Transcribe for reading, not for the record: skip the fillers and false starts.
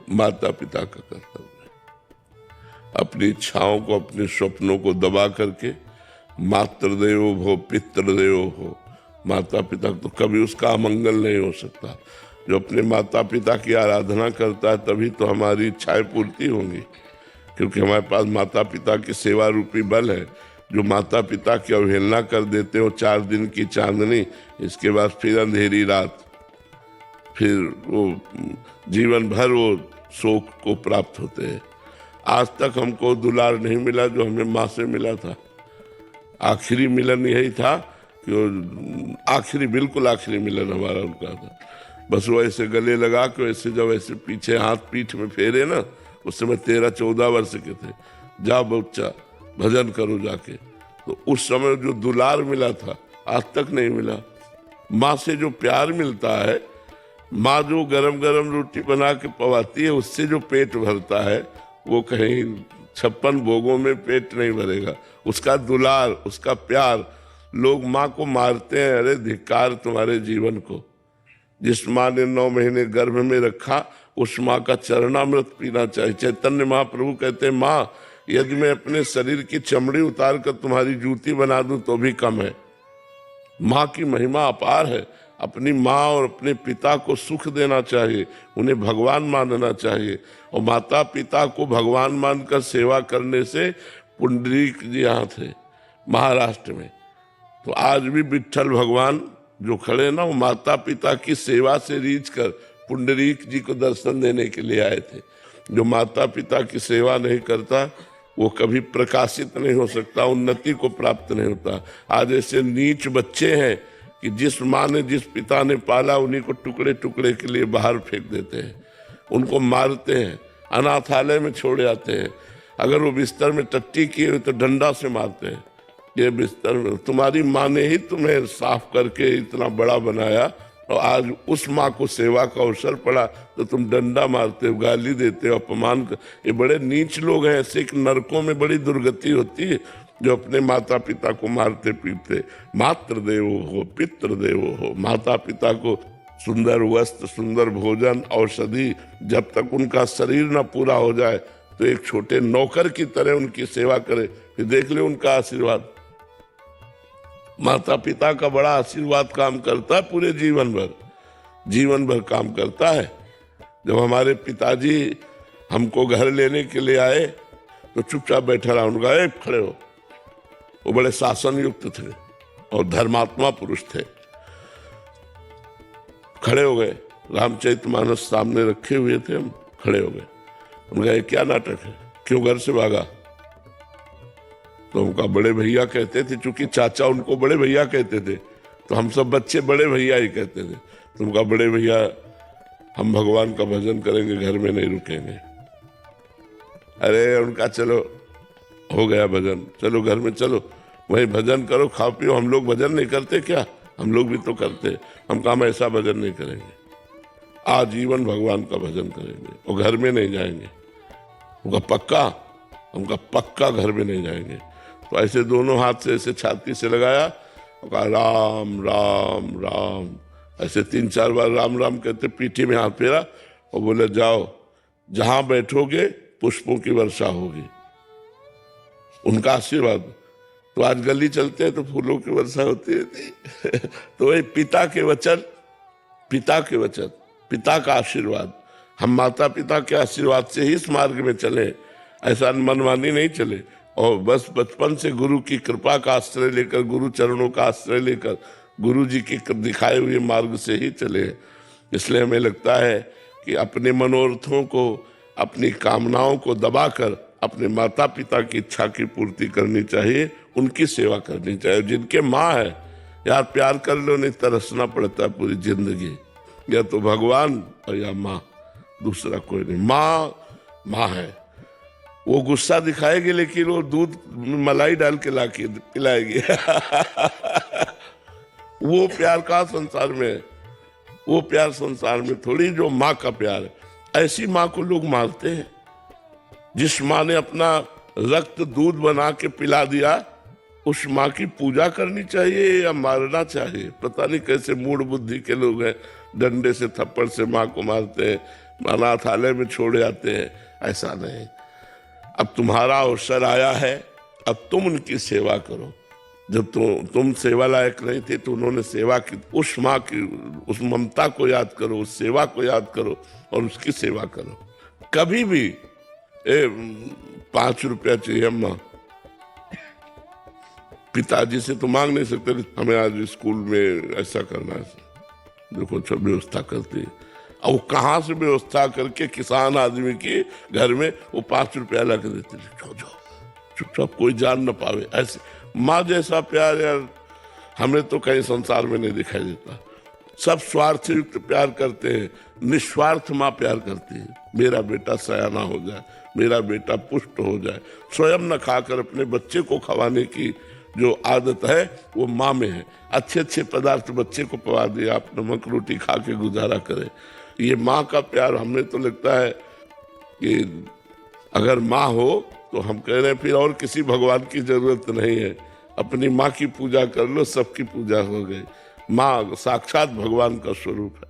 माता पिता का कर्तव्य है। अपनी इच्छाओं को, अपने स्वप्नों को दबा करके मातृदेवो भव पितृदेवो भव, माता पिता तो कभी उसका अमंगल नहीं हो सकता। जो अपने माता पिता की आराधना करता है तभी तो हमारी इच्छाएं पूर्ति होंगी, क्योंकि हमारे पास माता पिता की सेवा रूपी बल है। जो माता पिता की अवहेलना कर देते हो 4 दिन की चांदनी, इसके बाद फिर अंधेरी रात, फिर वो जीवन भर वो शोक को प्राप्त होते हैं। आज तक हमको दुलार नहीं मिला जो हमें माँ से मिला था। आखिरी मिलन यही था कि आखिरी, बिल्कुल आखिरी मिलन हमारा उनका था। बस वो ऐसे गले लगा के वैसे जब ऐसे पीछे हाथ पीठ में फेरे ना, उस समय 13-14 वर्ष के थे, जा बच्चा भजन करो जाके। तो उस समय जो दुलार मिला था आज तक नहीं मिला। माँ से जो प्यार मिलता है, माँ जो गरम गरम रोटी बना के पवाती है, उससे जो पेट भरता है वो कहीं 56 भोगों में पेट नहीं भरेगा। उसका दुलार, उसका प्यार। लोग माँ को मारते हैं, अरे धिक्कार तुम्हारे जीवन को। जिस माँ ने 9 महीने गर्भ में रखा, उस माँ का चरणामृत पीना चाहिए। चैतन्य महाप्रभु कहते हैं, माँ यदि मैं अपने शरीर की चमड़ी उतार कर तुम्हारी जूती बना दूं तो भी कम है। माँ की महिमा अपार है। अपनी माँ और अपने पिता को सुख देना चाहिए, उन्हें भगवान मानना चाहिए। और माता पिता को भगवान मानकर सेवा करने से, पुंडरीक जी यहाँ थे महाराष्ट्र में, तो आज भी विट्ठल भगवान जो खड़े ना, वो माता पिता की सेवा से रीझ कर पुंडरीक जी को दर्शन देने के लिए आए थे। जो माता पिता की सेवा नहीं करता वो कभी प्रकाशित नहीं हो सकता, उन्नति को प्राप्त नहीं होता। आज ऐसे नीच बच्चे हैं कि जिस माँ ने, जिस पिता ने पाला, उन्हीं को टुकड़े टुकड़े के लिए बाहर फेंक देते हैं, उनको मारते हैं, अनाथालय में छोड़ जाते हैं। अगर वो बिस्तर में टट्टी किए हुए तो डंडा से मारते हैं। ये बिस्तर में तुम्हारी माँ ने ही तुम्हें साफ करके इतना बड़ा बनाया, और आज उस माँ को सेवा का अवसर पड़ा तो तुम डंडा मारते हो, गाली देते हो, अपमान कर। ये बड़े नीच लोग हैं। ऐसे नरकों में बड़ी दुर्गति होती है जो अपने माता पिता को मारते पीटते। मातृदेवो हो पितृदेवो हो, माता पिता को सुंदर वस्त्र, सुंदर भोजन, औषधि, जब तक उनका शरीर न पूरा हो जाए तो एक छोटे नौकर की तरह उनकी सेवा करे, फिर देख ले उनका आशीर्वाद। माता पिता का बड़ा आशीर्वाद काम करता है, पूरे जीवन भर काम करता है। जब हमारे पिताजी हमको घर लेने के लिए आए तो चुपचाप बैठा रहा, उनका एक खड़े हो। वो बड़े शासन युक्त थे और धर्मात्मा पुरुष थे। खड़े हो गए, रामचरितमानस सामने रखे हुए थे, हम खड़े हो गए। उनका ये क्या नाटक है, क्यों घर से भागा? तो उनका बड़े भैया कहते थे, चूंकि चाचा उनको बड़े भैया कहते थे तो हम सब बच्चे बड़े भैया ही कहते थे। तो उनका बड़े भैया, हम भगवान का भजन करेंगे, घर में नहीं रुकेंगे। अरे उनका चलो हो गया भजन, चलो घर में चलो, वहीं भजन करो, खाओ पियो। हम लोग भजन नहीं करते क्या? हम लोग भी तो करते। हम काम ऐसा भजन नहीं करेंगे, आजीवन भगवान का भजन करेंगे और घर में नहीं जाएंगे। उनका पक्का, उनका पक्का घर में नहीं जाएंगे। तो ऐसे दोनों हाथ से ऐसे छाती से लगाया और कहा राम राम राम, ऐसे 3-4 बार राम राम कहते, पीठी में हाथ फेरा और बोले जाओ, जहां बैठोगे पुष्पों की वर्षा होगी। उनका आशीर्वाद। तो आज गली चलते हैं तो फूलों की वर्षा होती है। तो वही पिता के वचन, पिता के वचन, पिता का आशीर्वाद। हम माता पिता के आशीर्वाद से ही इस मार्ग में चले, ऐसा मनमानी नहीं चले। और बस बचपन से गुरु की कृपा का आश्रय लेकर, गुरु चरणों का आश्रय लेकर, गुरु जी के दिखाए हुए मार्ग से ही चले। इसलिए हमें लगता है कि अपने मनोरथों को, अपनी कामनाओं को दबाकर अपने माता पिता की इच्छा की पूर्ति करनी चाहिए, उनकी सेवा करनी चाहिए। जिनके माँ है यार, प्यार कर लो, नहीं तरसना पड़ता है पूरी जिंदगी। या तो भगवान और या माँ, दूसरा कोई नहीं। माँ है, वो गुस्सा दिखाएगी लेकिन वो दूध मलाई डाल के लाके पिलाएगी। वो प्यार का संसार में है, वो प्यार संसार में थोड़ी जो माँ का प्यार है। ऐसी माँ को लोग मारते हैं। जिस माँ ने अपना रक्त दूध बना के पिला दिया, उस माँ की पूजा करनी चाहिए या मारना चाहिए? पता नहीं कैसे मूड बुद्धि के लोग हैं, डंडे से थप्पड़ से माँ को मारते हैं, अनाथालय में छोड़ जाते हैं, ऐसा नहीं। अब तुम्हारा अवसर आया है, अब तुम उनकी सेवा करो। जब तुम सेवा लायक नहीं थे तो उन्होंने सेवा की, उस माँ की उस ममता को याद करो, उस सेवा को याद करो और उसकी सेवा करो। कभी भी 5 रुपया चाहिए अम्मा, पिताजी से तो मांग नहीं सकते हमें आज स्कूल में ऐसा करना है, देखो सब व्यवस्था करती है। अब वो कहाँ से व्यवस्था करके किसान आदमी के घर में वो 5 रुपया ला के देते, जाओ चुपचाप कोई जान न पावे। ऐसे माँ जैसा प्यार यार हमें तो कहीं संसार में नहीं दिखाई देता। सब स्वार्थ से युक्त प्यार करते हैं, निस्वार्थ माँ प्यार करती है। मेरा बेटा सयाना हो जाए, मेरा बेटा पुष्ट हो जाए। स्वयं न खाकर अपने बच्चे को खवाने की जो आदत है वो माँ में है। अच्छे अच्छे पदार्थ बच्चे को पवा दिया, आप नमक रोटी खा के गुजारा करें। ये माँ का प्यार हमें तो लगता है कि अगर माँ हो तो हम कह रहे हैं फिर और किसी भगवान की जरूरत नहीं है, अपनी माँ की पूजा कर लो, सबकी पूजा हो गई। माँ साक्षात भगवान का स्वरूप है।